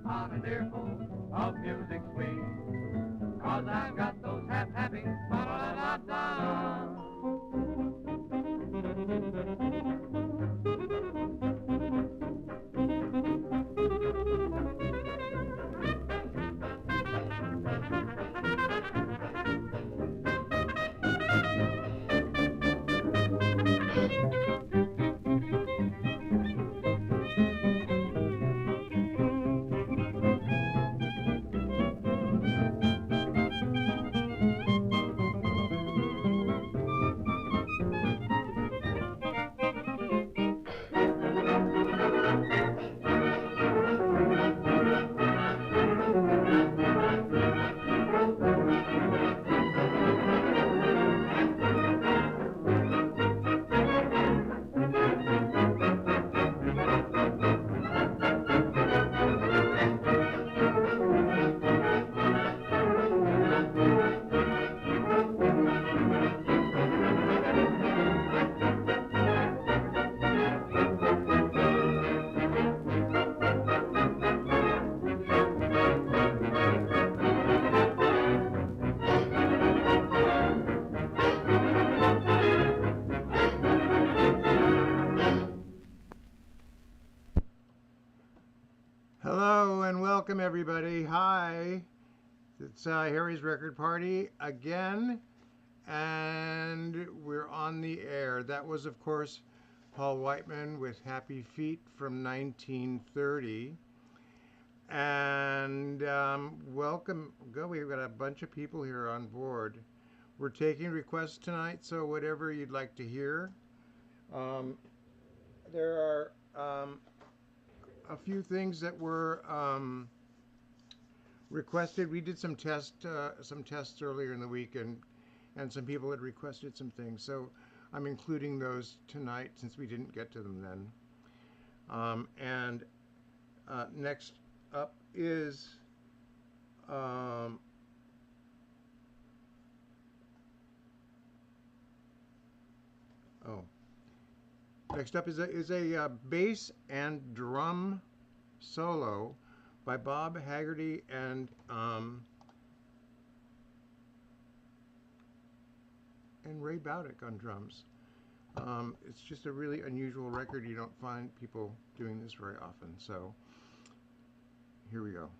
on an earful of music sweet. 'Cause I've got those happy, ba-da-da-da-da. Hello and welcome everybody. Hi, it's Harry's Record Party again, and we're on the air. That was, of course, Paul Whiteman with Happy Feet from 1930. And welcome. We've got a bunch of people here on board. We're taking requests tonight, so whatever you'd like to hear. There are a few things that were requested. We did some tests earlier in the week, and some people had requested some things. So I'm including those tonight since we didn't get to them then. And next up is next up is a bass and drum solo by Bob Haggerty and Ray Bowdick on drums. It's just a really unusual record. You don't find people doing this very often. So here we go.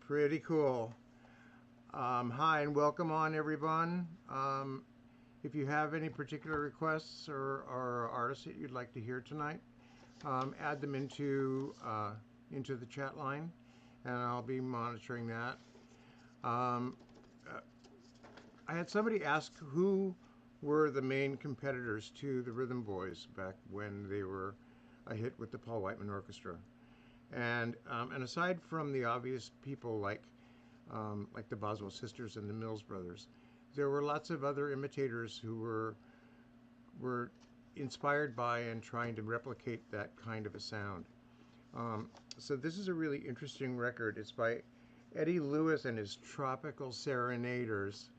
Pretty cool. Hi and welcome on everyone. If you have any particular requests or artists that you'd like to hear tonight, add them into the chat line, and I'll be monitoring that. Um, I had somebody ask who were the main competitors to the Rhythm Boys back when they were a hit with the Paul Whiteman Orchestra. And aside from the obvious people like the Boswell sisters and the Mills brothers, there were lots of other imitators who were inspired by and trying to replicate that kind of a sound. So this is a really interesting record. It's by Eddie Lewis and his Tropical Serenaders.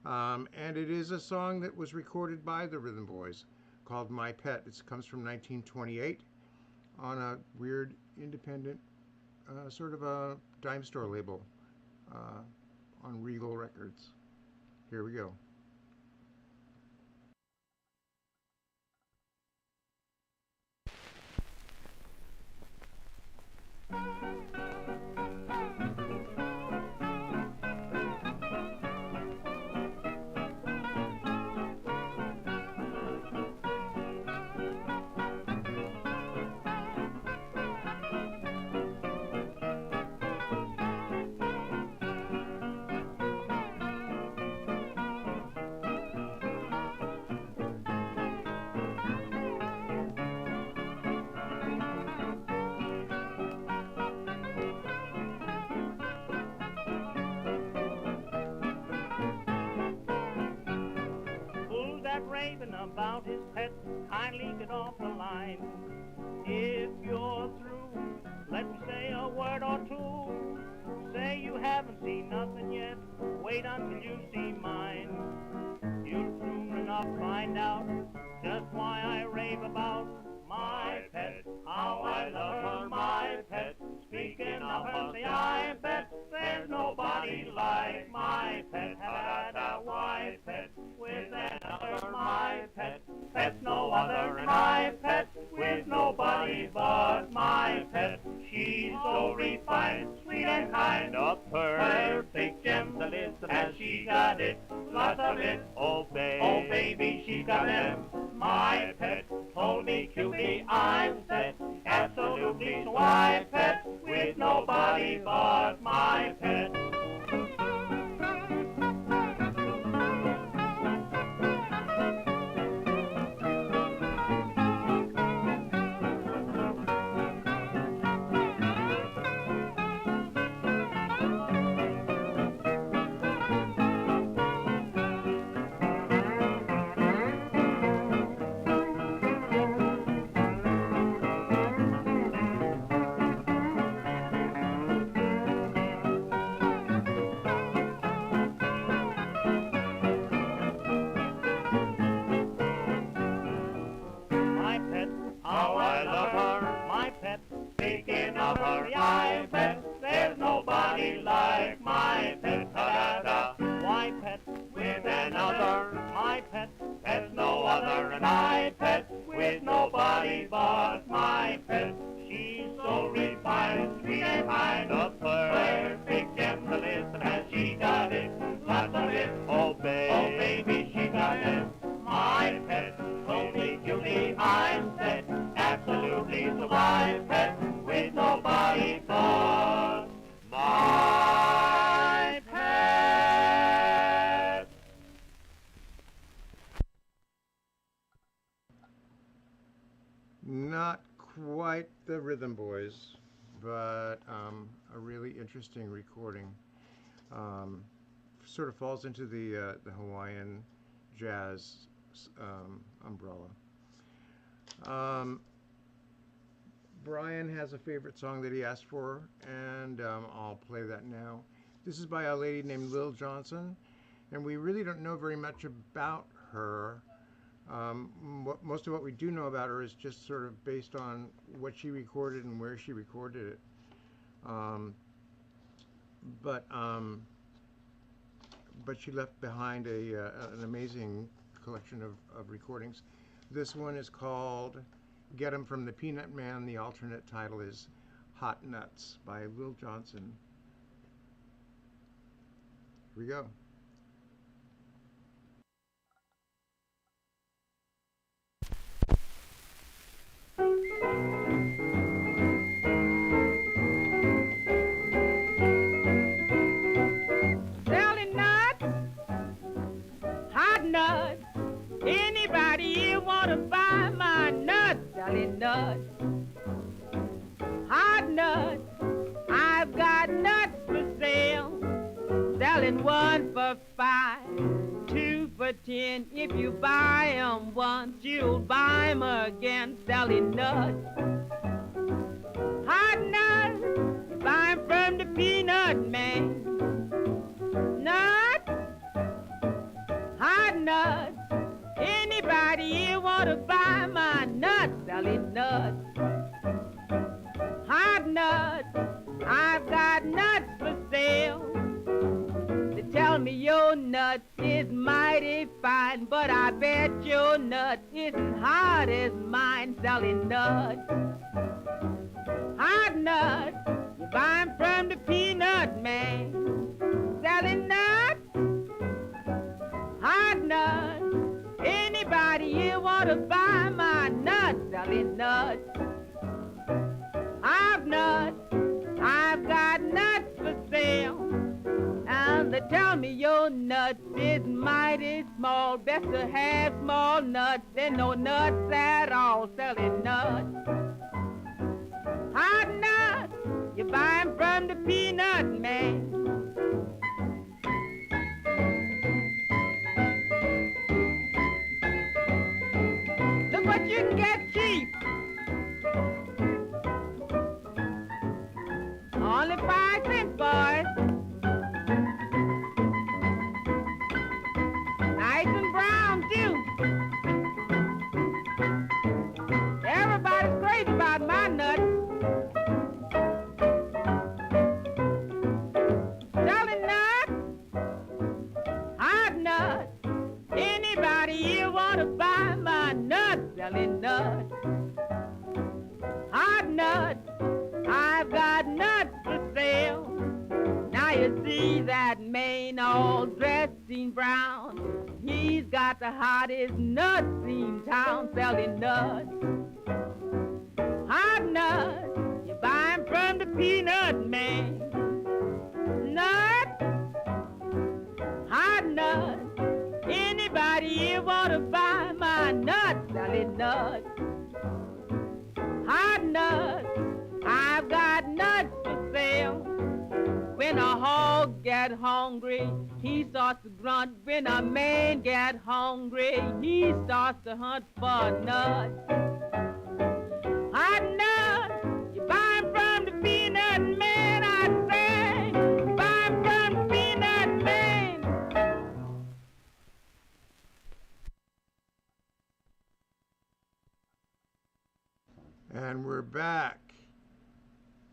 And it is a song that was recorded by the Rhythm Boys called My Pet. It comes from 1928 on a weird independent sort of a dime store label on Regal Records. Here we go. Raving about his pet, kindly get off the line. If you're through, let me say a word or two. Say you haven't seen nothing yet, wait until you see mine. You'll soon enough find out just why I rave about my pet, how I love her, my pet. Speaking of her, say I bet there's nobody like my pet. Why pet with another, my pet. Pet's no other, and I pet with nobody but my pet. She's so refined, sweet and kind, a perfect gem to listen, and she got it, lots of it. Oh baby, she got them. My pet told me cutie I'm set, absolutely, so I pet with nobody but my pet. Not quite the Rhythm Boys, but a really interesting recording. Sort of falls into the Hawaiian jazz umbrella. Brian has a favorite song that he asked for, and I'll play that now. This is by a lady named Lil Johnson, and we really don't know very much about her. Most of what we do know about her is just sort of based on what she recorded and where she recorded it. But she left behind an amazing collection of recordings. This one is called Get 'Em from the Peanut Man. The alternate title is Hot Nuts by Lil Johnson. Here we go. Selling nuts, hot nuts. Anybody here wanna buy my nuts? Selling nuts, hot nuts. I've got nuts for sale. Selling 1 for 5, 2 for 10. If you buy 'em once, you'll buy 'em again. Selling nuts, hot nuts. You buy 'em from the peanut man. Nuts, hot nuts. Anybody here wanna buy my nuts? Selling nuts, hot nuts. I've got nuts for sale. They tell me your nuts is mighty fine, but I bet your nuts isn't hot as mine. Selling nuts, hot nuts. You buy 'em from the peanut man. Selling nuts, hot nuts. Anybody here wanna buy my nuts? Selling nuts, hot nuts. I've got nuts for sale. And they tell me your nuts is mighty small. Best to have small nuts than no nuts at all. Selling nuts, hot nuts. You buy 'em from the peanut man. Look what you can get cheap. Only 5 cents, boys. Nice and brown, too. Everybody's crazy about my nuts. Selling nuts, hot nuts. Anybody here wanna buy my nuts? Selling nuts, hot nuts. I've got nuts for sale. Now you see that man all dressed in brown. He's got the hottest nuts in town. Selling nuts, hot nuts. You buy 'em from the peanut man. Nuts, hot nuts. Anybody here wanna buy my nuts? Selling nuts, hot nuts. I've got nuts for sale. When a hog get hungry, he starts to grunt. When a man get hungry, he starts to hunt for nuts. Hot nuts, you buy 'em from the peanut man, I say. You buy 'em from the peanut man. And we're back.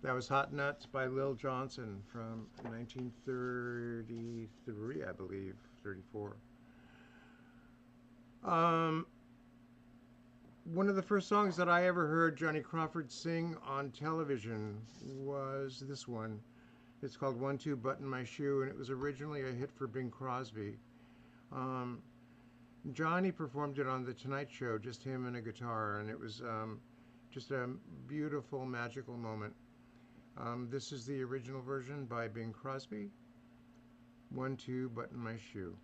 That was Hot Nuts by Lil Johnson from 1933, I believe, 34. One of the first songs that I ever heard Johnny Crawford sing on television was this one. It's called 1-2 Button My Shoe, and it was originally a hit for Bing Crosby. Johnny performed it on The Tonight Show, just him and a guitar, and it was just a beautiful, magical moment. This is the original version by Bing Crosby. 1-2 Button My Shoe.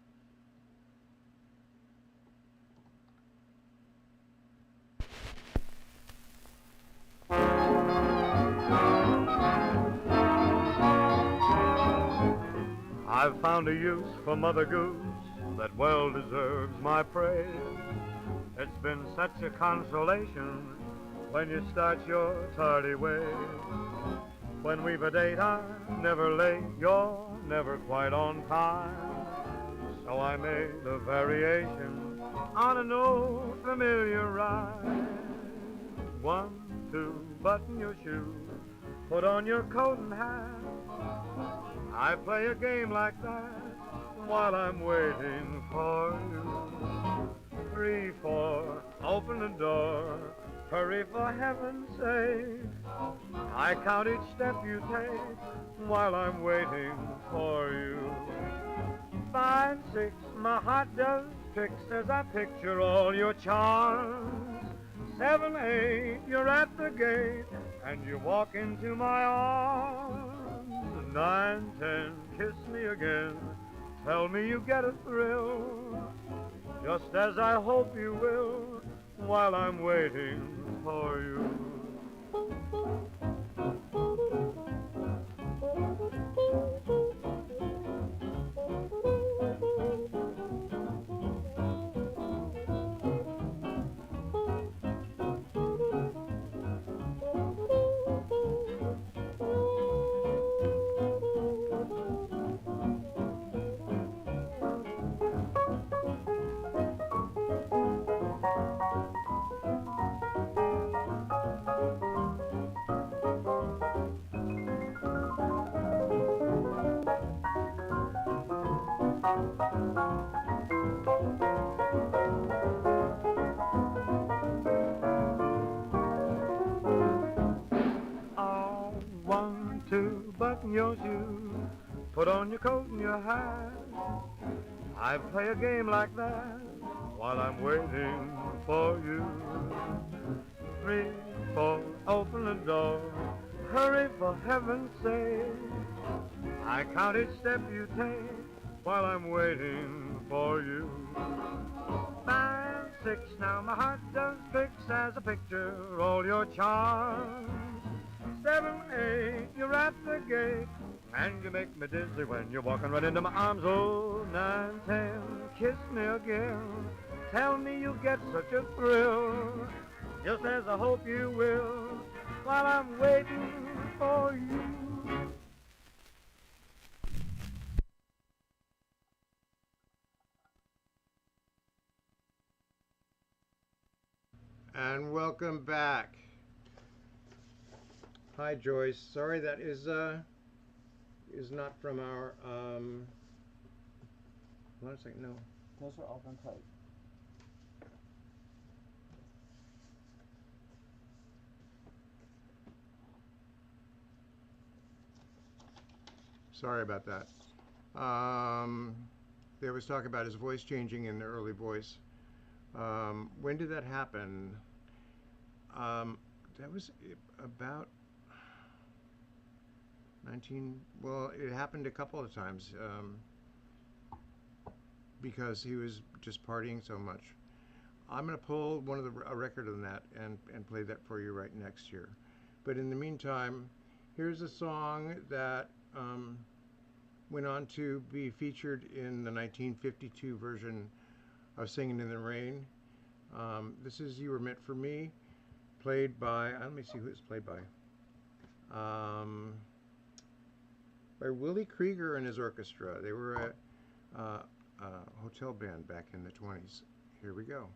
I've found a use for Mother Goose that well deserves my praise. It's been such a consolation when you start your tardy ways. When we've a date, I'm never late, you're never quite on time. So I made a variation on an old familiar rhyme. 1-2, button your shoe, put on your coat and hat. I play a game like that while I'm waiting for you. 3-4, open the door, hurry for heaven's sake. I count each step you take while I'm waiting for you. 5, 6, my heart does tricks as I picture all your charms. 7, 8, you're at the gate and you walk into my arms. 9, 10, kiss me again, tell me you get a thrill, just as I hope you will, while I'm waiting for you. Oh, 1, 2, button your shoes, put on your coat and your hat. I play a game like that while I'm waiting for you. 3, 4, open the door, hurry for heaven's sake. I count each step you take while I'm waiting for you. 5, 6, now my heart does tricks as I picture all your charms. 7, 8, you're at the gate, and you make me dizzy when you're walking right into my arms. Oh, 9, 10, kiss me again, tell me you get such a thrill, just as I hope you will, while I'm waiting for you. And welcome back. Hi, Joyce. Sorry, that is not from our hold on a second. No, Those are all from Clay. sorry about that. They was talking about his voice changing in the early voice. When did that happen? That was about 19. Well, it happened a couple of times because he was just partying so much. I'm going to pull a record of that and play that for you right next year. But in the meantime, here's a song that went on to be featured in the 1952 version of Singing in the Rain. This is You Were Meant for Me, played by, let me see who it's played by. By Willie Krieger and his orchestra. They were a hotel band back in the 20s. Here we go.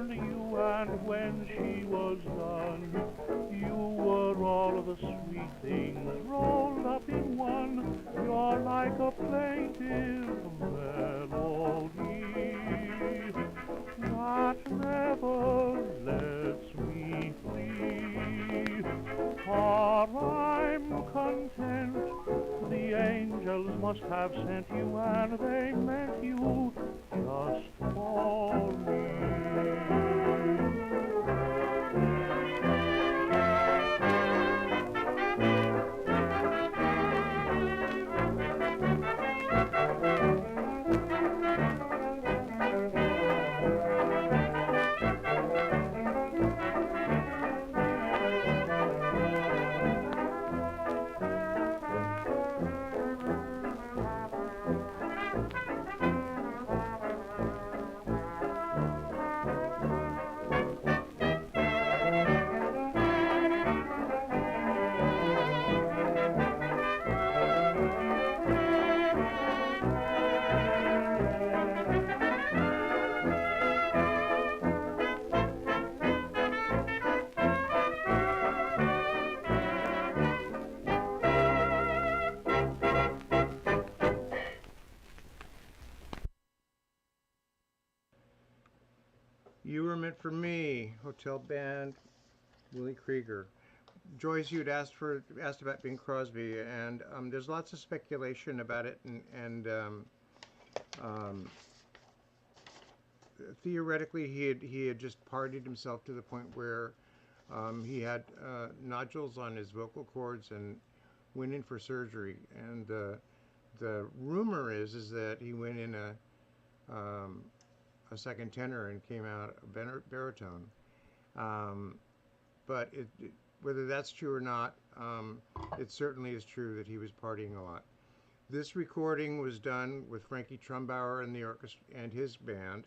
You, and when she was done, You were all of the sweet things rolled up in one. You're like a plaintive melody that never lets me free. For I'm content, the angels must have sent you, and they meant you just for me. You Were Meant for Me, Hotel Band, Willie Krieger. Joyce, you'd asked about Bing Crosby, and there's lots of speculation about it, and um, theoretically he had just partied himself to the point where he had nodules on his vocal cords and went in for surgery. And the rumor is that he went in a second tenor and came out a baritone. But whether that's true or not, it certainly is true that he was partying a lot. This recording was done with Frankie Trumbauer and the orchestra and his band.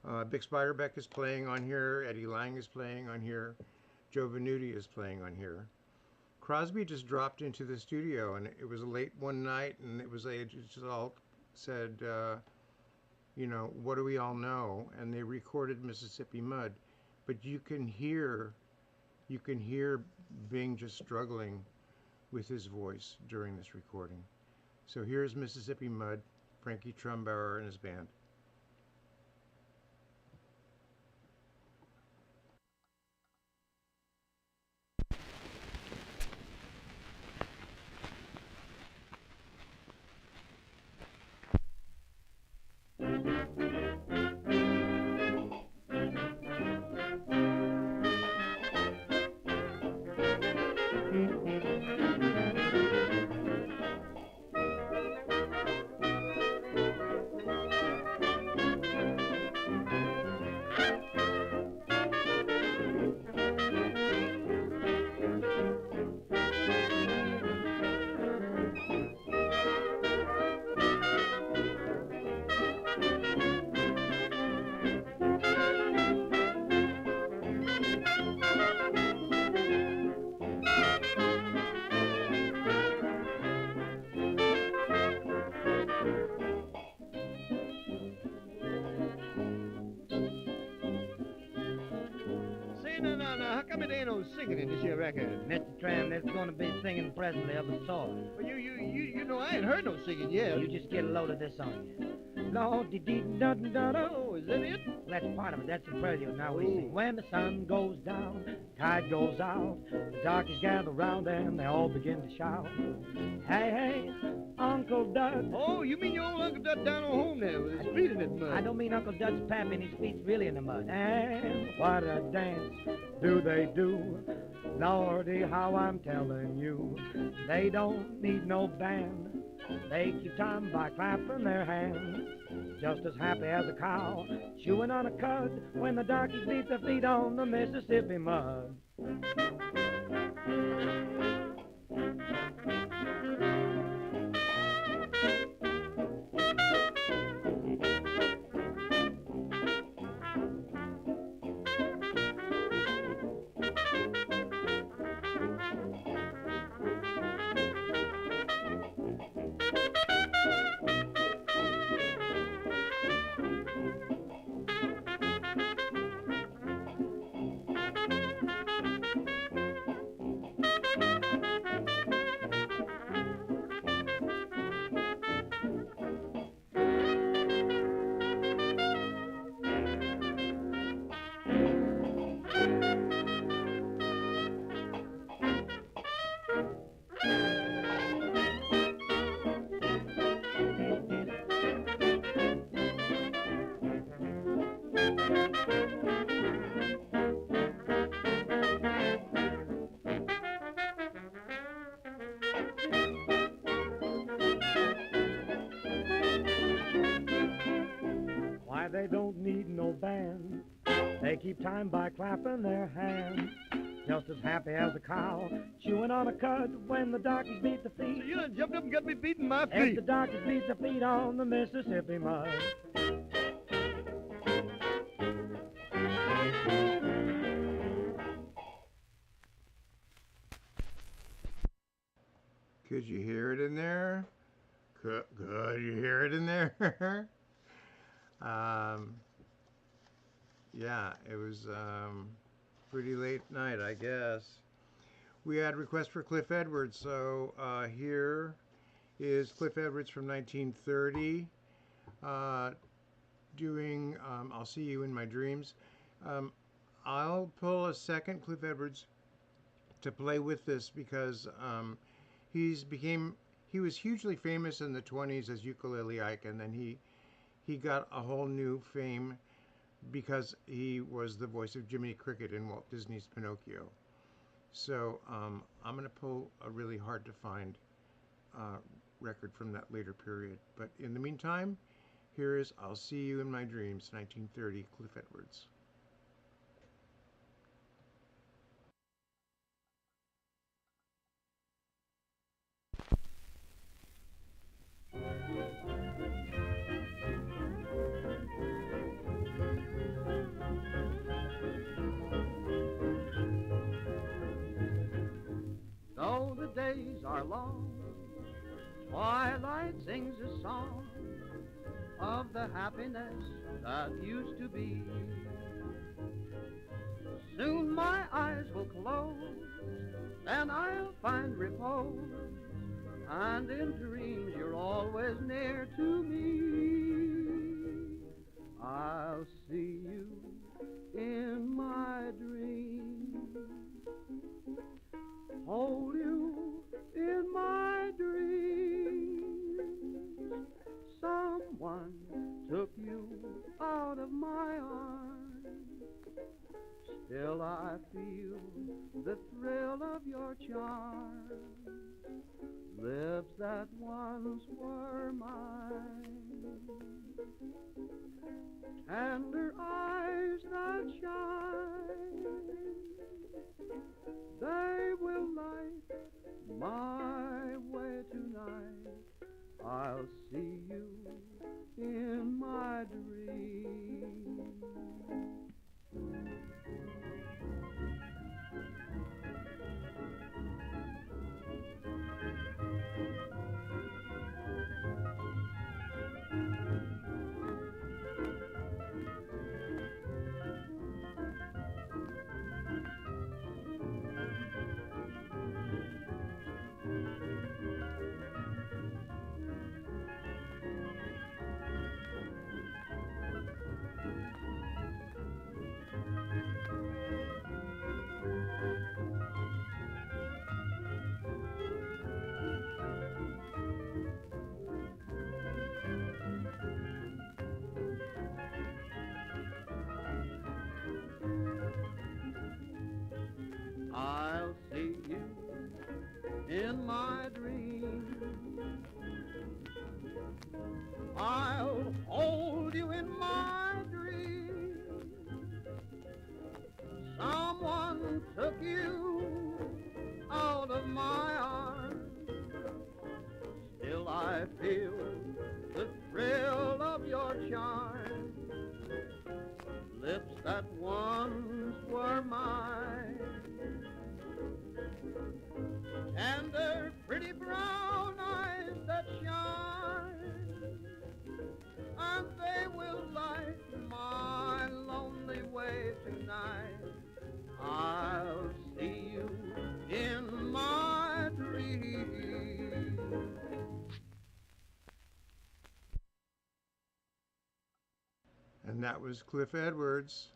Bix Beiderbecke is playing on here. Eddie Lang is playing on here. Joe Venuti is playing on here. Crosby just dropped into the studio, and it was late one night, and it just all said, what do we all know? And they recorded Mississippi Mud, but you can hear Bing just struggling with his voice during this recording. So here's Mississippi Mud, Frankie Trumbauer and his band. How come it ain't no singing in this here record? Mr. Tram, there's gonna be singing presently of a sort. Well, you know I ain't heard no singing yet. You just get a load of this on you. Lord, dee dee da da da. Oh, is that it? That's part of it. That's the prelude. Now we sing. When the sun goes down, tide goes out, the darkies gather round and they all begin to shout. Hey, hey, Uncle Dud. Oh, you mean your old Uncle Dud down on home there with his feet in the mud? I don't mean Uncle Dud's pap and his feet's really in the mud. And what a dance do they do? Lordy, how I'm telling you, they don't need no band. They keep time by clapping their hands, just as happy as a cow chewing on a cud when the darkies beat their feet on the Mississippi mud. Why, they don't need no band. They keep time by clapping their hands. Just as happy as a cow chewing on a cud when the darkies beat the feet. So you done jumped up and got me beating my As feet. the darkies beat the feet on the Mississippi mud. Could you hear it in there? Could you hear it in there? Yeah, it was pretty late night, I guess. We had requests for Cliff Edwards, so here is Cliff Edwards from 1930 doing I'll See You in My Dreams. I'll pull a second Cliff Edwards to play with this because he was hugely famous in the 20s as Ukulele Ike, and then he got a whole new fame because he was the voice of Jiminy Cricket in Walt Disney's Pinocchio. So I'm going to pull a really hard to find record from that later period. But in the meantime, here is I'll See You in My Dreams, 1930, Cliff Edwards. Though the days are long, twilight sings a song of the happiness that used to be. Soon my eyes will close, then I'll find repose, and in dreams you're always near to me. I'll see you in my dreams, hold you in my dreams. Someone took you out of my arms. Still I feel the thrill of your charm. Lips that once were mine, tender eyes that shine, they will light my way tonight. I'll see you in my dreams. I'll see you in my dreams. I'll hold you in my dreams. Someone took you out of my arms. Still I feel the thrill of your charm. Lips that once were mine, tender, pretty brown eyes that shine, and they will light my lonely way tonight. I'll see you in my dreams. And that was Cliff Edwards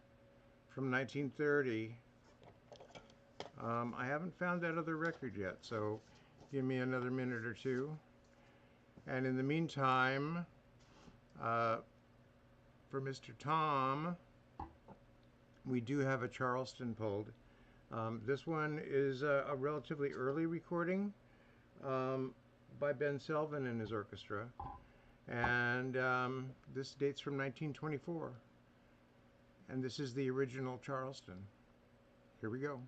from 1930. I haven't found that other record yet, so give me another minute or two. And in the meantime, from for Mr. Tom, we do have a Charleston pulled. This one is a relatively early recording by Ben Selvin and his orchestra, and this dates from 1924, and this is the original Charleston. Here we go.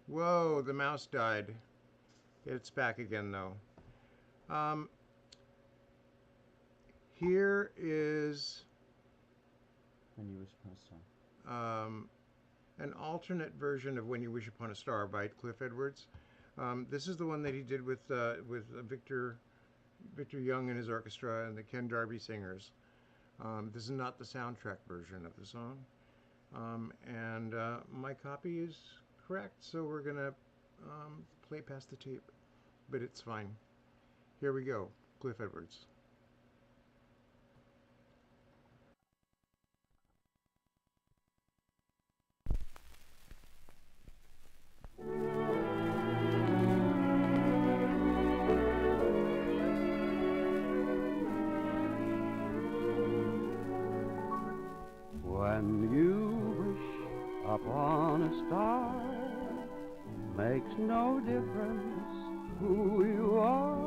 Whoa, the mouse died. It's back again, though. Here is When You Wish Upon a Star. an alternate version of When You Wish Upon a Star by Cliff Edwards. This is the one that he did with Victor Young and his orchestra and the Ken Darby Singers. This is not the soundtrack version of the song. And my copy is correct, so we're going to play past the tape. But it's fine. Here we go. Cliff Edwards. When you wish upon a star, makes no difference who you are.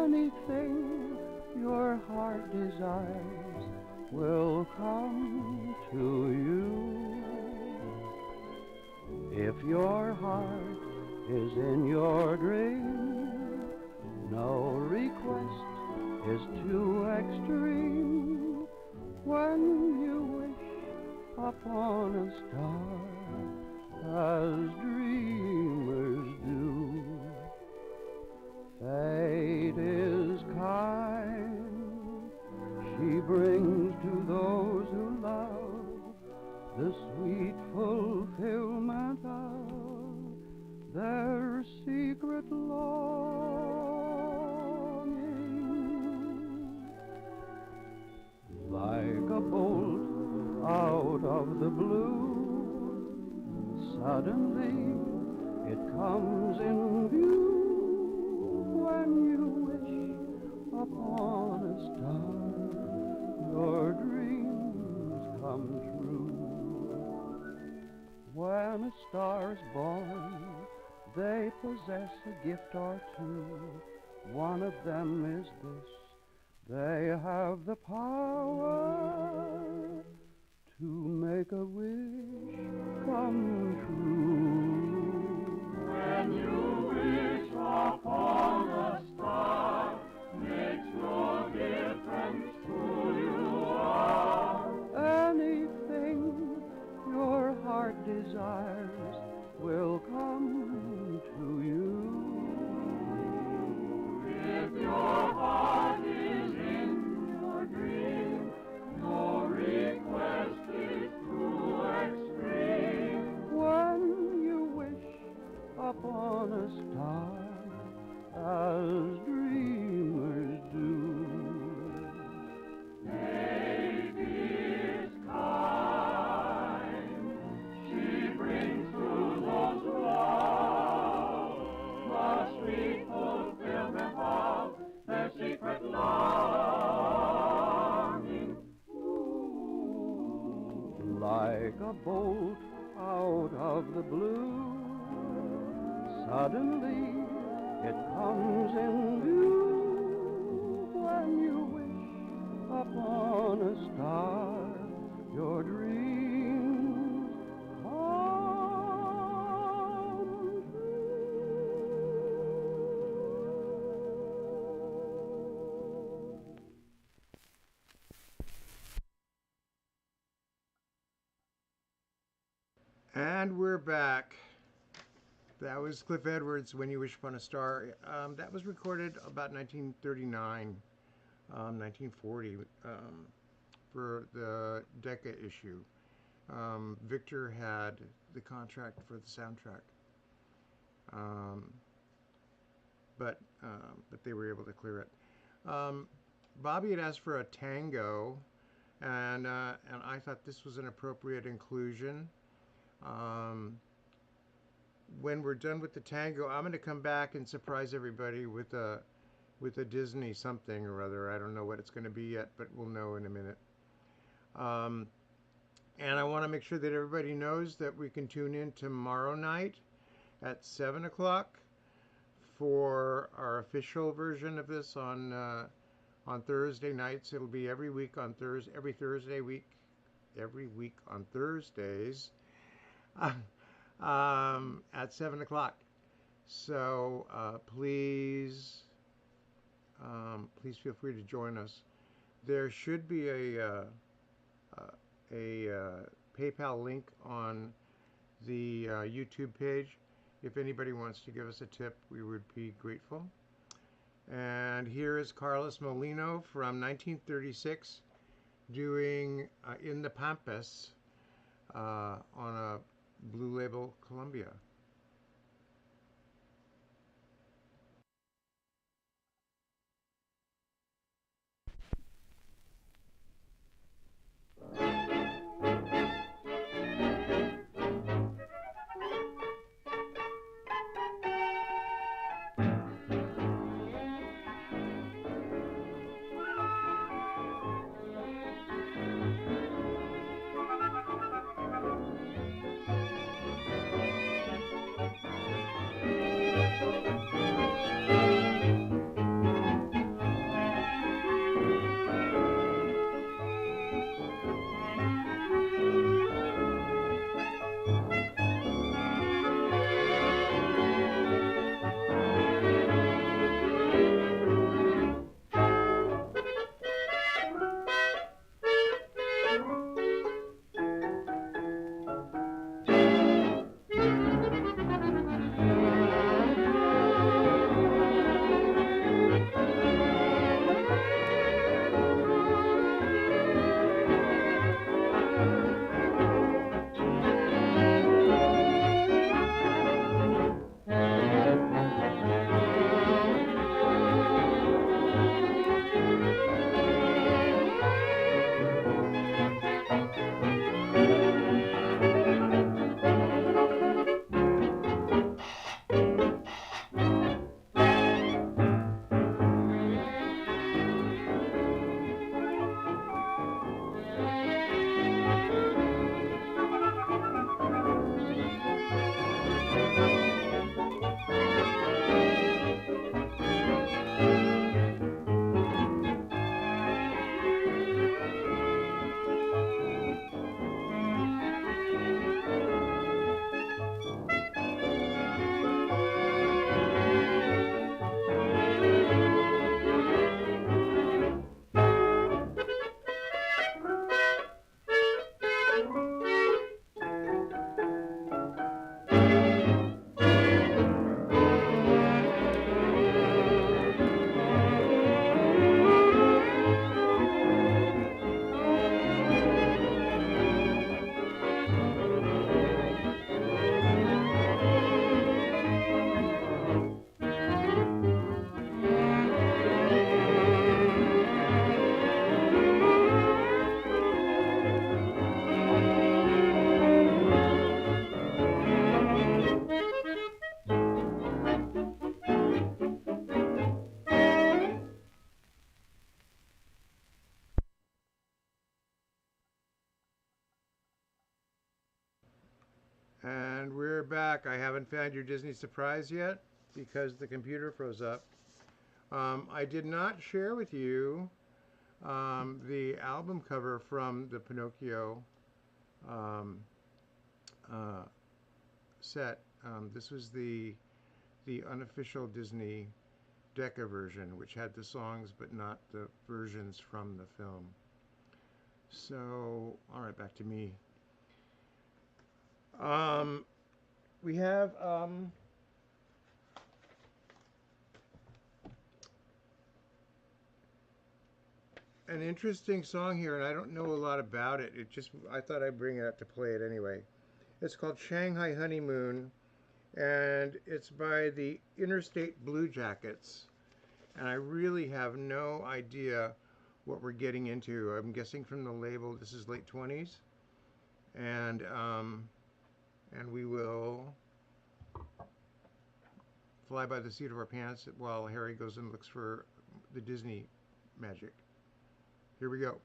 Anything your heart desires will come to you. If your heart is in your dream, is too extreme when you wish upon a star as dreamers do. Fate is kind, she brings to those who love the sweet fulfillment of their secret longing. Like a bolt out of the blue, suddenly it comes in view when you wish upon a star, your dreams come true. When a star's born, they possess a gift or two. One of them is this: they have the power to make a wish come true. When you wish upon a star, makes no difference who you are. Anything your heart desires will come to you. If your heart is in your dream, no request is too extreme. When you wish upon a star, as dreamers do. Fate is kind, she brings to those who love the sweet fulfillment of their secret longing. Ooh. Like a bolt out of the blue, suddenly it comes in view when you wish upon a star, your dreams come true. And we're back. That was Cliff Edwards, When You Wish Upon a Star. That was recorded about 1939, 1940, for the Decca issue. Victor had the contract for the soundtrack, but they were able to clear it. Bobby had asked for a tango, and I thought this was an appropriate inclusion. When we're done with the tango, I'm going to come back and surprise everybody with a Disney something or other. I don't know what it's going to be yet, but we'll know in a minute. And I want to make sure that everybody knows that we can tune in tomorrow night at 7 o'clock for our official version of this on Thursday nights. It'll be every week on every week on Thursdays. At 7 o'clock. So please feel free to join us. There should be a PayPal link on the YouTube page. If anybody wants to give us a tip, we would be grateful. And here is Carlos Molino from 1936 doing In the Pampas on a Blue Label Columbia. back. I haven't found your Disney surprise yet because the computer froze up. I did not share with you the album cover from the Pinocchio um, set. This was the unofficial Disney Decca version, which had the songs but not the versions from the film. So, all right, back to me. We have an interesting song here, and I don't know a lot about it. I thought I'd bring it up to play it anyway. It's called Shanghai Honeymoon, and it's by the Interstate Blue Jackets. And I really have no idea what we're getting into. I'm guessing from the label this is late 20s, and we will fly by the seat of our pants while Harry goes and looks for the Disney magic. Here we go.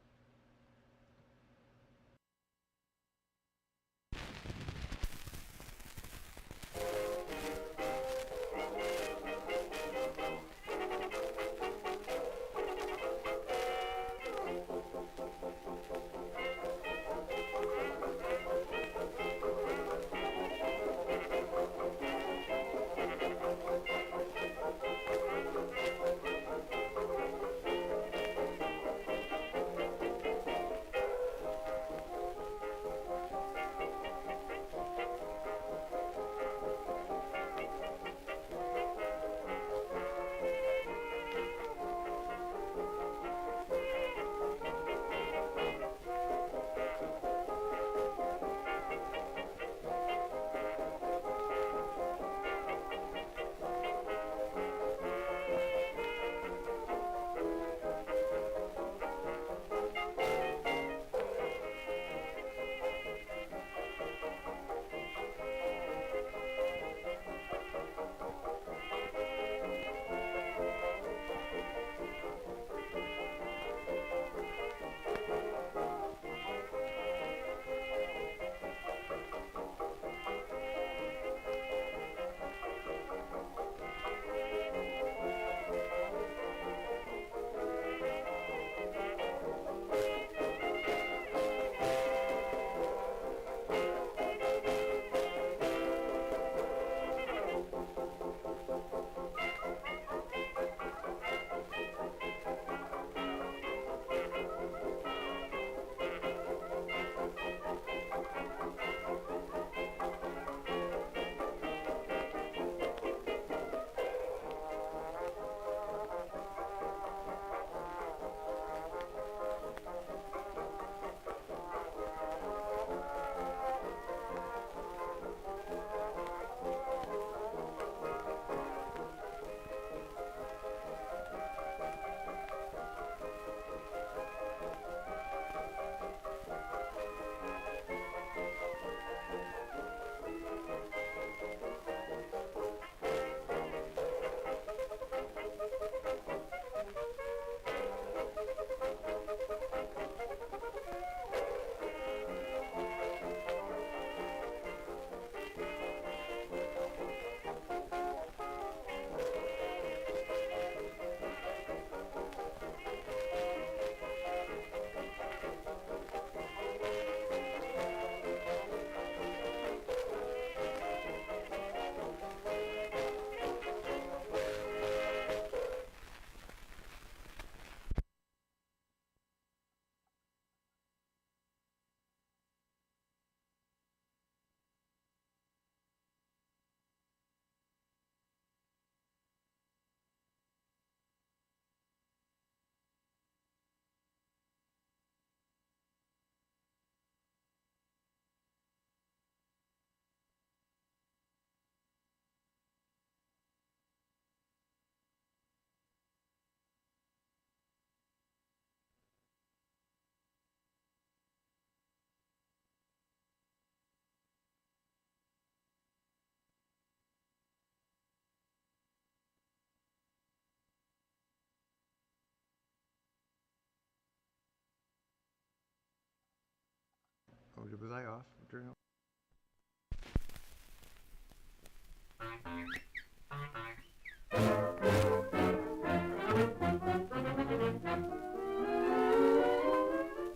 Oh, was I off? During...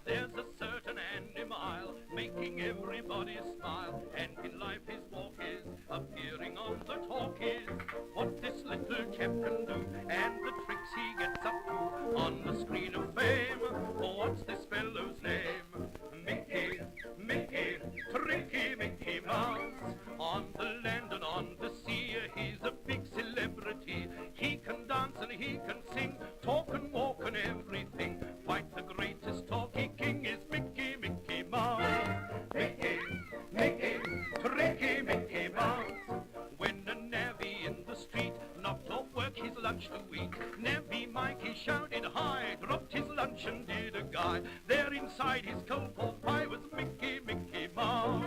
There's a certain Andy Mile making everybody smile, and in life his walk is appearing on the talkies. What this little chap can do and the tricks he gets up to on the screen of fame. Oh, what's this fellow's name? Mickey, Mickey, Tricky Mickey Mouse. On the land and on the sea, he's a big celebrity. He can dance and he can sing, talk and walk and everything. Quite the greatest talkie king is Mickey, Mickey Mouse. Mickey, Mickey, Tricky Mickey Mouse. When a navvy in the street knocked off work his lunch to eat, Navvy Mikey shouted high, dropped his lunch and did a guy. There inside his cold pork pie was Mickey, Mickey Mouse.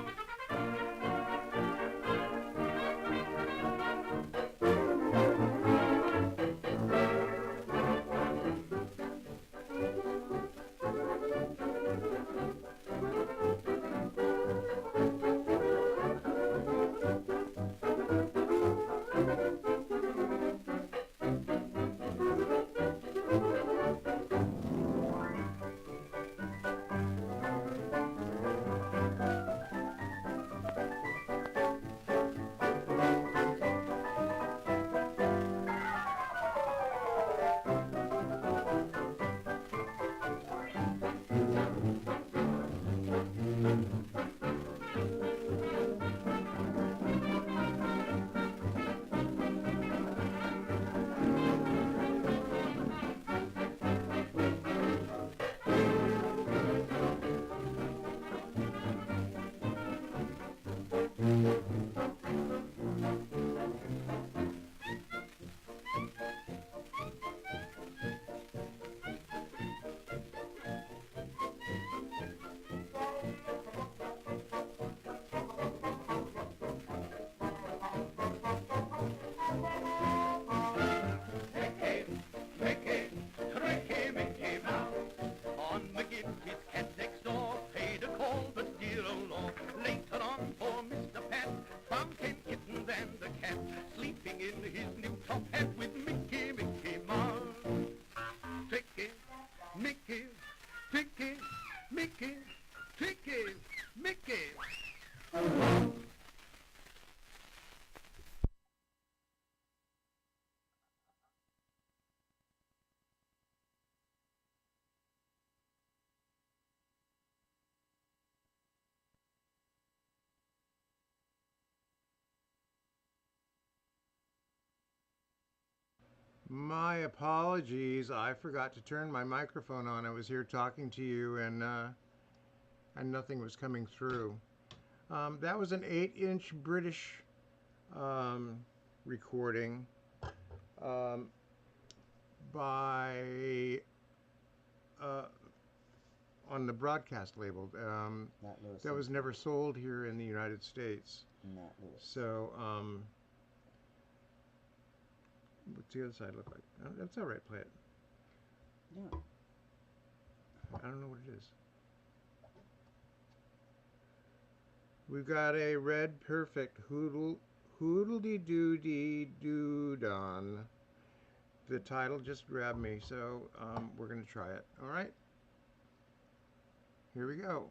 My apologies. I forgot to turn my microphone on. I was here talking to you, and nothing was coming through. That was an 8-inch British recording by on the broadcast label. That was never sold here in the United States. So. What's the other side look like? Oh, that's all right. Play it. Yeah. I don't know what it is. We've got a red perfect hoodle-dee-doo-dee-doo-don. The title just grabbed me, so we're going to try it. All right? Here we go.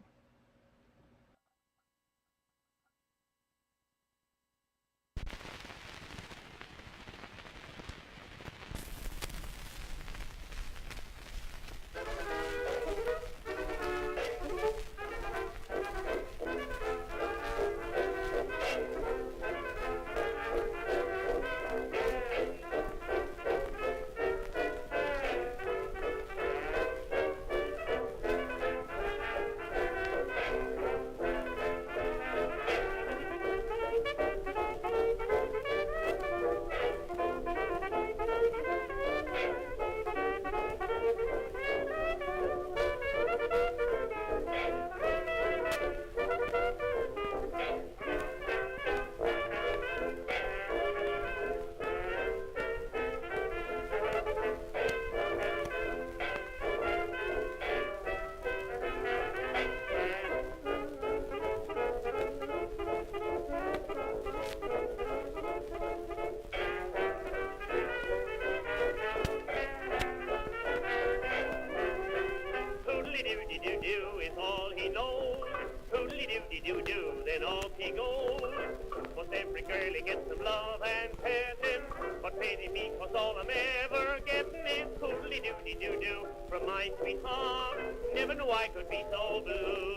forgetting this hoodly-doody-doo-doo from my sweetheart. Never knew I could be so blue.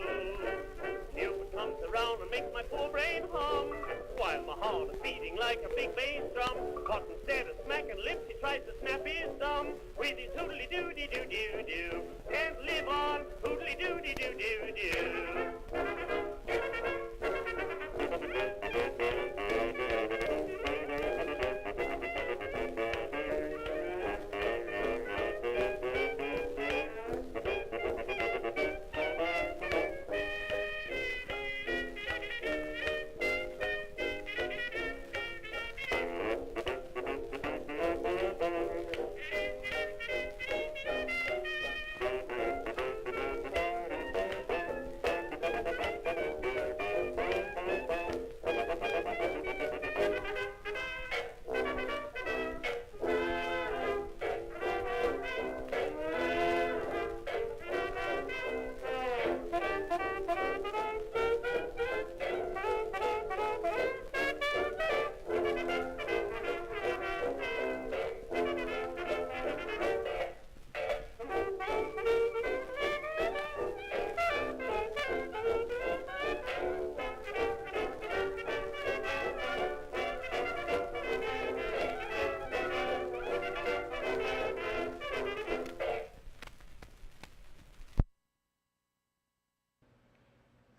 Cupid comes around and makes my poor brain hum, while my heart is beating like a big bass drum. But instead of smacking lips, he tries to snap his thumb with his hoodly-doody-doo-doo-doo. Can't live on hoodly-doody-doo-doo-doo.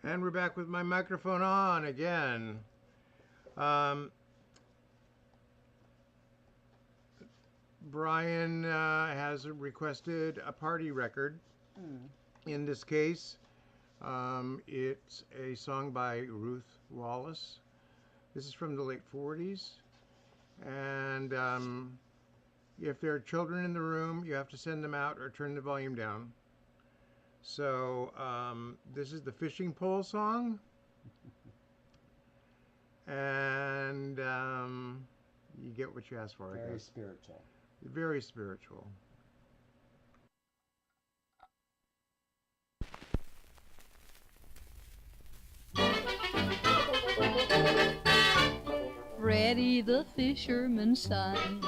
And we're back with my microphone on again. Brian has requested a party record. In this case, it's a song by Ruth Wallace. This is from the late 40s. And if there are children in the room, you have to send them out or turn the volume down. So this is the fishing pole song, and you get what you ask for. Very spiritual. Very spiritual. Freddie the fisherman's son,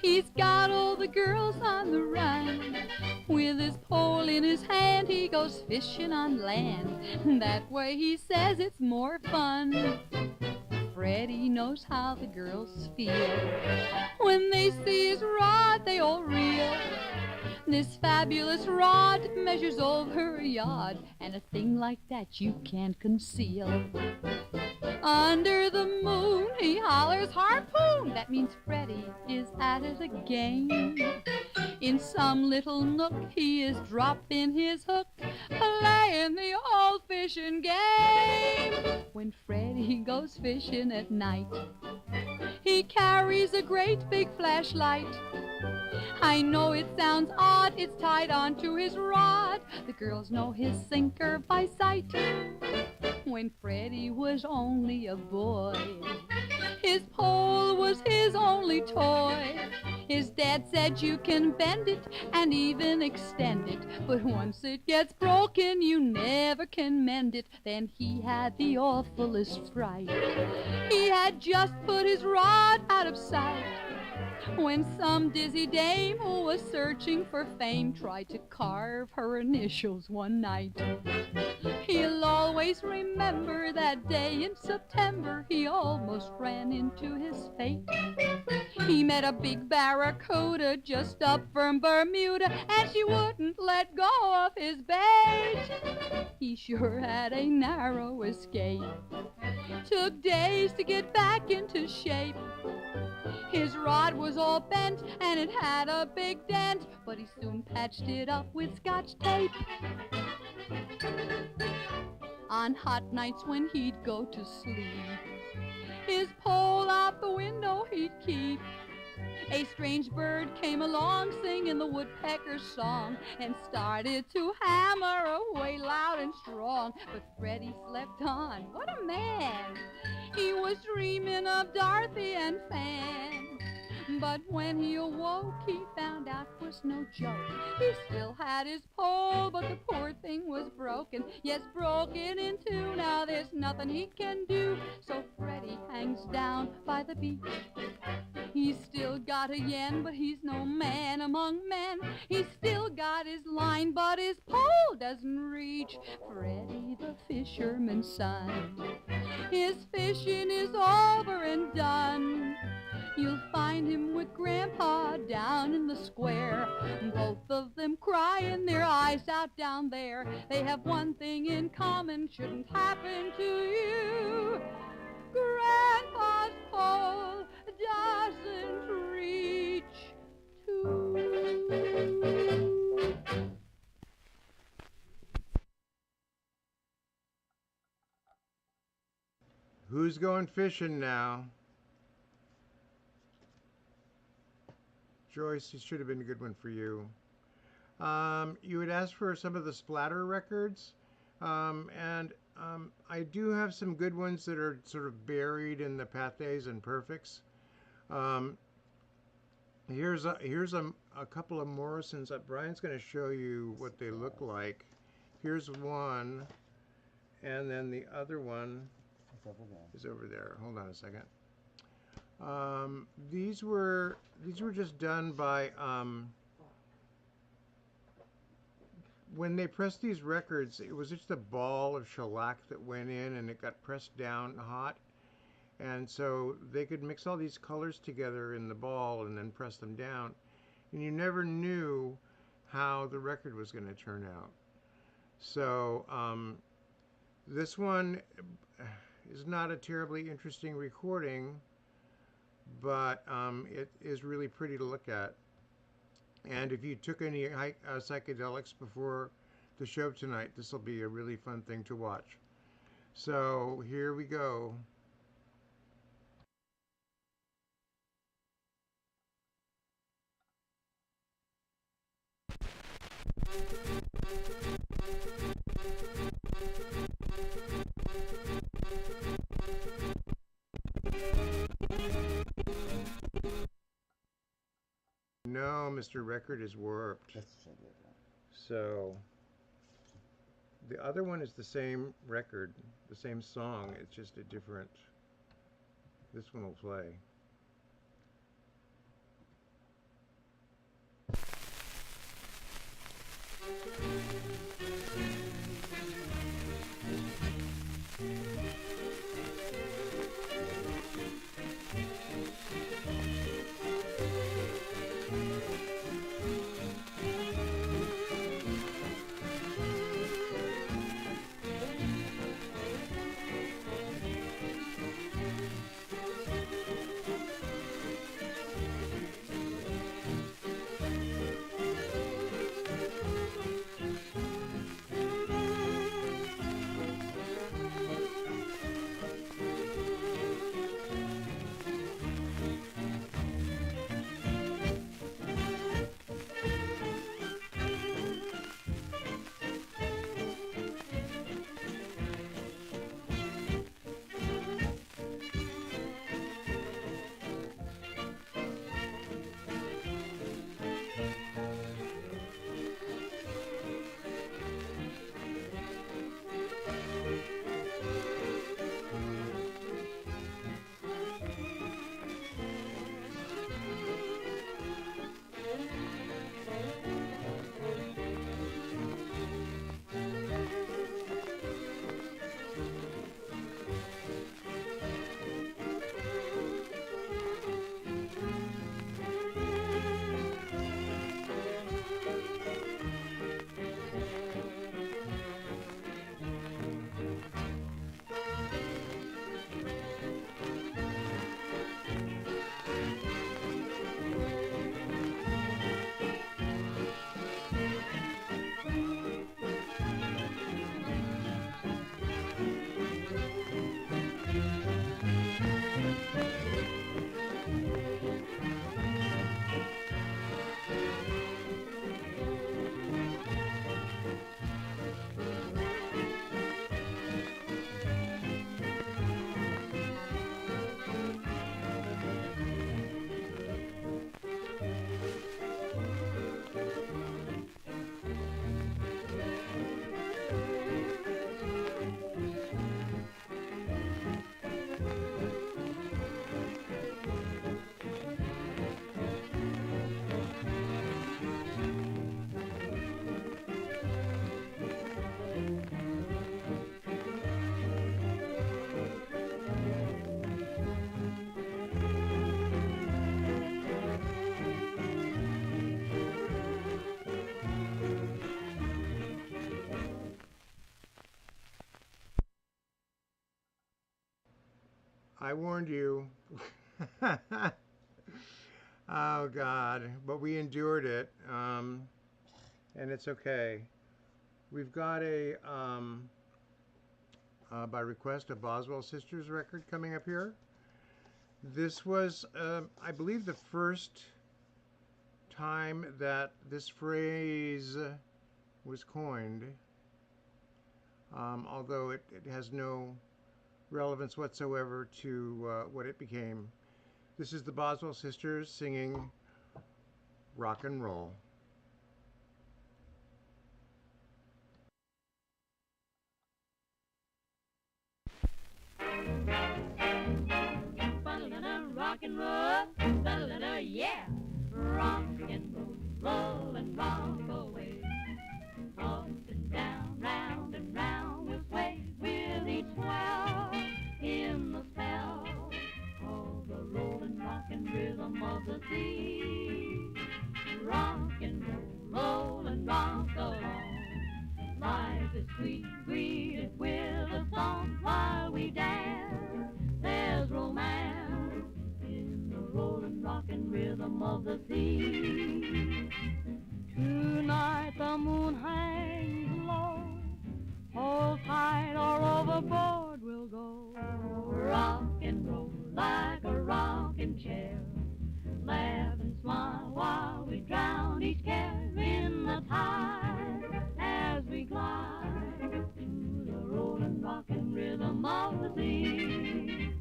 he's got all the girls on the run. With his pole in his hand, he goes fishing on land. That way he says it's more fun. Freddie knows how the girls feel. When they see his rod, they all reel. This fabulous rod measures over a yard, and a thing like that you can't conceal. Under the moon, he hollers harpoon. That means Freddie is at it again. In some little nook, he is dropping his hook, playing the old fishing game. When Freddie goes fishing at night, he carries a great big flashlight. I know it sounds odd, it's tied onto his rod. The girls know his sinker by sight. When Freddie was only a boy, his pole was his only toy. His dad said you can bend it and even extend it, but once it gets broken, you never can mend it. Then he had the awfulest fright. He had just put his rod out of sight when some dizzy dame who was searching for fame tried to carve her initials one night. He'll always remember that day in September he almost ran into his fate. He met a big barracuda just up from Bermuda, and she wouldn't let go of his bait. He sure had a narrow escape. Took days to get back into shape. His rod was all bent and it had a big dent, but he soon patched it up with Scotch tape. On hot nights when he'd go to sleep, his pole out the window he'd keep. A strange bird came along singing the woodpecker's song and started to hammer away loud and strong. But Freddie slept on. What a man! He was dreaming of Dorothy and Fan. But when he awoke, he found out 'twas no joke. He still had his pole, but the poor thing was broken. Yes, broken in two. Now there's nothing he can do. So Freddie hangs down by the beach He's still got a yen, but he's no man among men. He's still got his line, but his pole doesn't reach. Freddie the fisherman's son, his fishing is over and done. You'll find him with Grandpa down in the square, both of them crying their eyes out down there. They have one thing in common, shouldn't happen to you. Grandpa's pole doesn't reach to. Who's going fishing now? Joyce, it should have been a good one for you. You had asked for some of the splatter records, and I do have some good ones that are sort of buried in the pathés and perfects. Here's a couple of Morrisons. Brian's going to show you what they look like. Here's one, and then the other one is over there. Hold on a second. These were just done by when they pressed these records. It was just a ball of shellac that went in, and it got pressed down hot, and so they could mix all these colors together in the ball and then press them down, and you never knew how the record was going to turn out. So this one is not a terribly interesting recording, but it is really pretty to look at. And if you took any psychedelics before the show tonight, this will be a really fun thing to watch. So here we go. No, Mr. Record is warped. So the other one is the same record, the same song. It's just a different. This one will play. I warned you. Oh, God. But we endured it. And it's okay. We've got by request, a Boswell Sisters record coming up here. This was, I believe, the first time that this phrase was coined, although it has no relevance whatsoever to what it became. This is the Boswell Sisters singing Rock and Roll. Rock and roll, yeah. Rock and roll, roll and rock away. Up and down, round and round we'll sway with each swell in the spell of the rolling rock and rhythm of the sea. Rock and roll and rock along. Life is sweet, greeted with a song while we dance. There's romance in the rolling rock and rhythm of the sea. Tonight the moon hangs low. Hold tight or overboard we'll go. Rock and roll like a rocking chair. Laugh and smile while we drown each care in the tide as we glide to the rolling rock and rhythm of the sea.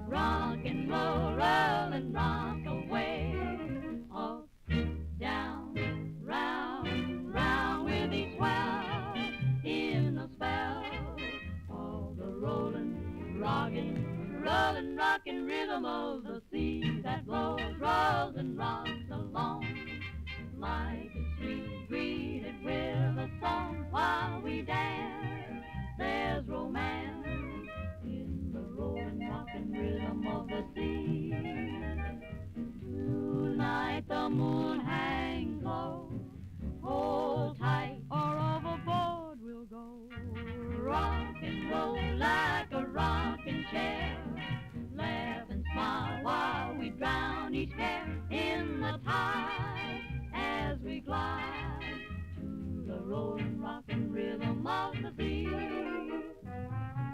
Rock and roll, roll and rock away. Up, down, round, round with each swell in the spell of the rolling, rockin' rhythm of the sea that blows, rolls and rocks along. Life is sweet, greeted with a song while we dance. There's romance in the rolling rockin' rhythm of the sea. Tonight the moon hangs low. Hold tight or overboard we'll go. Rock and roll like a rocking chair. Laugh and smile while we drown each care in the tide as we glide to the rolling rockin' rhythm of the sea.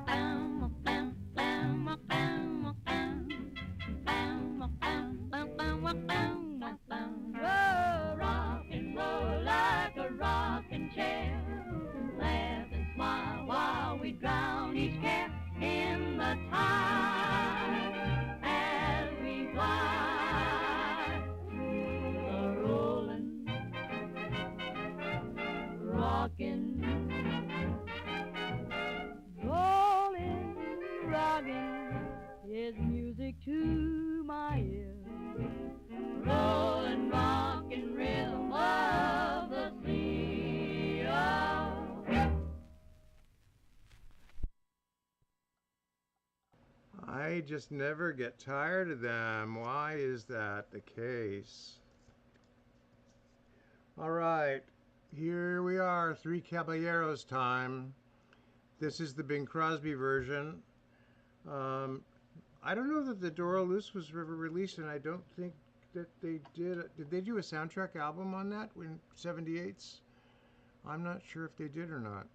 Bam, bam, bam, bam, bam, bam, bam, bam, bam, bam, bam. Rock and roll like a rocking chair. Laugh and smile while we drown each care in the tide as we glide to the rolling, rockin', rolling, rockin' is music to my ear. Rolling, rockin' rhythm of the sea. Oh. I just never get tired of them. Why is that the case? All right, here we are, Three Caballeros time. This is the Bing Crosby version. I don't know that the Dora Luce was ever released, and I don't think that they did. Did they do a soundtrack album on that in 78s? I'm not sure if they did or not.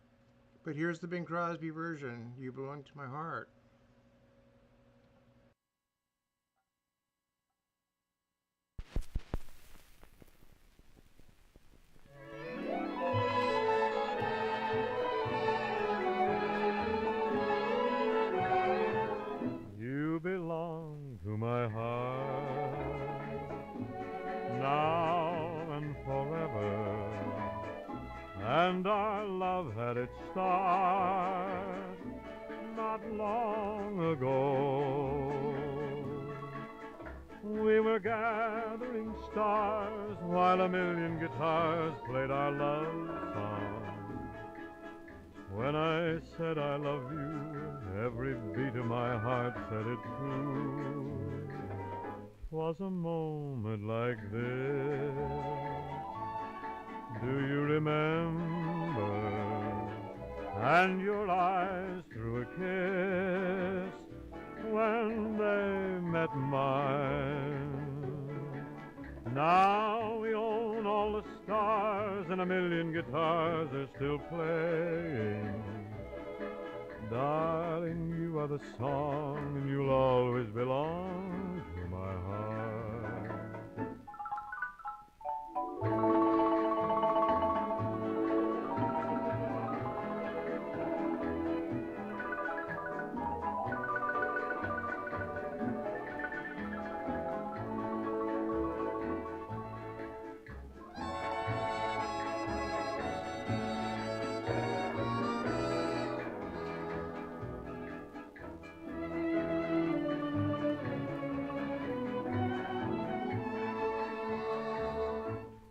But here's the Bing Crosby version, You Belong to My Heart. You belong to my heart, now and forever, and our love had its start not long ago. We were gathering stars while a million guitars played our love song. When I said I love you, every beat of my heart said it too. 'Twas a moment like this. Do you remember? And your eyes through a kiss when Now we own all the stars and a million guitars are still playing. Darling, you are the song and you'll always belong to my heart.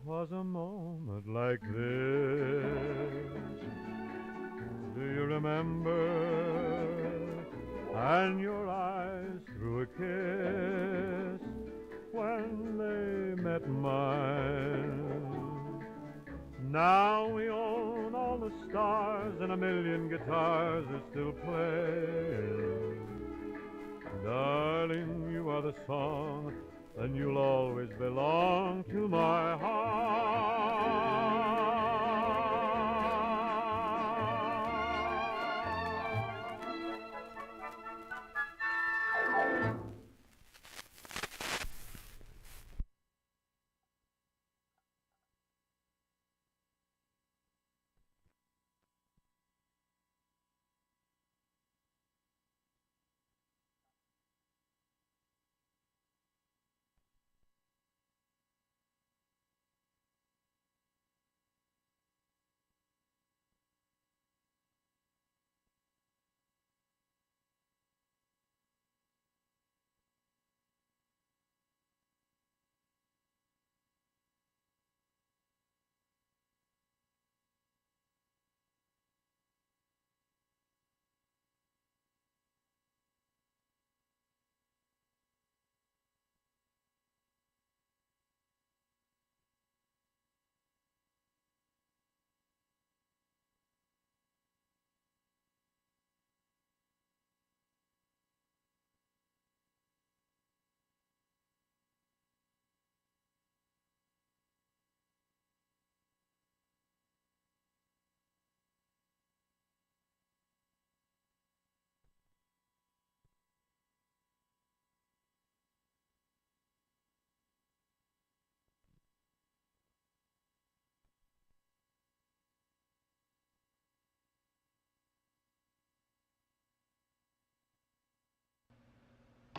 Was a moment like this, do you remember? And your eyes threw a kiss when they met mine. Now we own all the stars and a million guitars are still playing. Darling, you are the song and you'll always belong to my heart.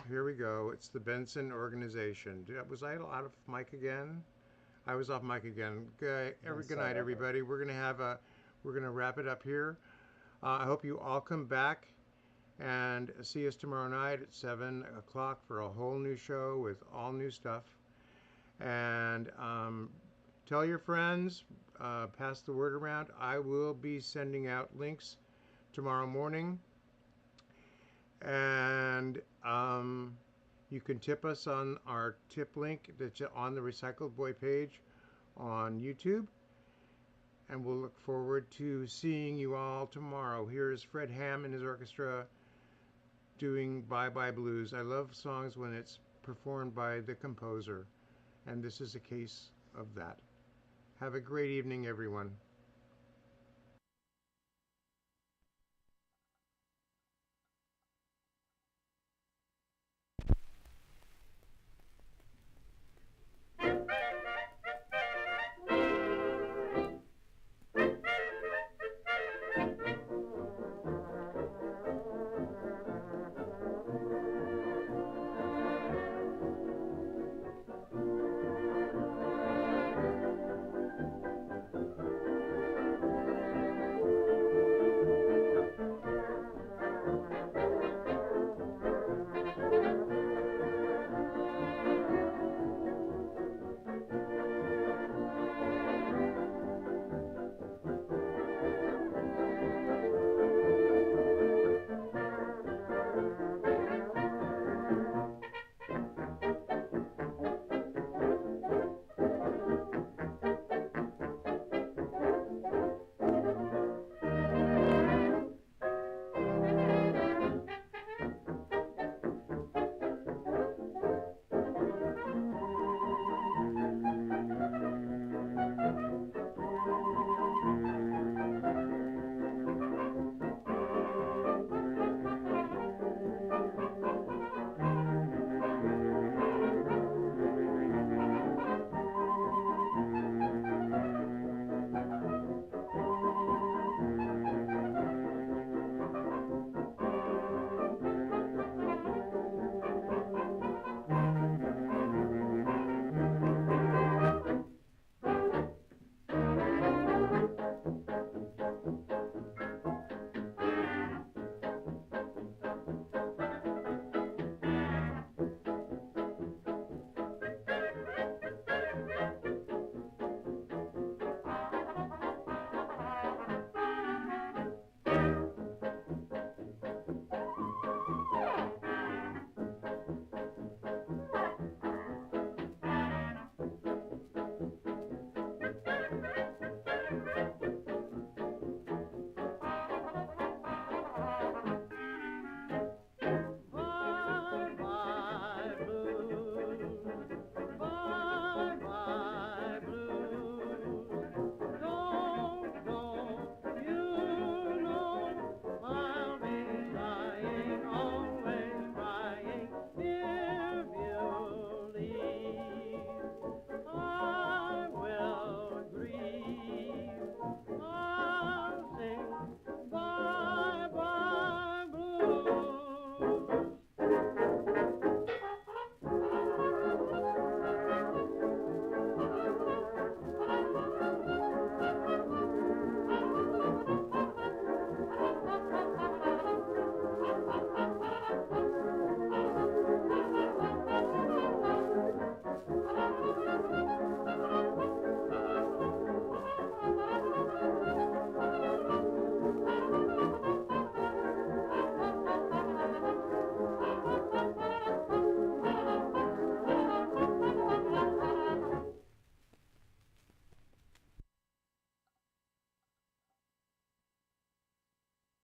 Here we go. It's the Benson Organization. Was I out of mic again? I was off mic again. Good night, everybody. We're gonna wrap it up here. I hope you all come back and see us tomorrow night at 7 o'clock for a whole new show with all new stuff. And tell your friends, pass the word around. I will be sending out links tomorrow morning. And you can tip us on our tip link that's on the Recycled Boy page on YouTube. And we'll look forward to seeing you all tomorrow. Here's Fred Hamm and his orchestra doing Bye Bye Blues. I love songs when it's performed by the composer, and this is a case of that. Have a great evening, everyone.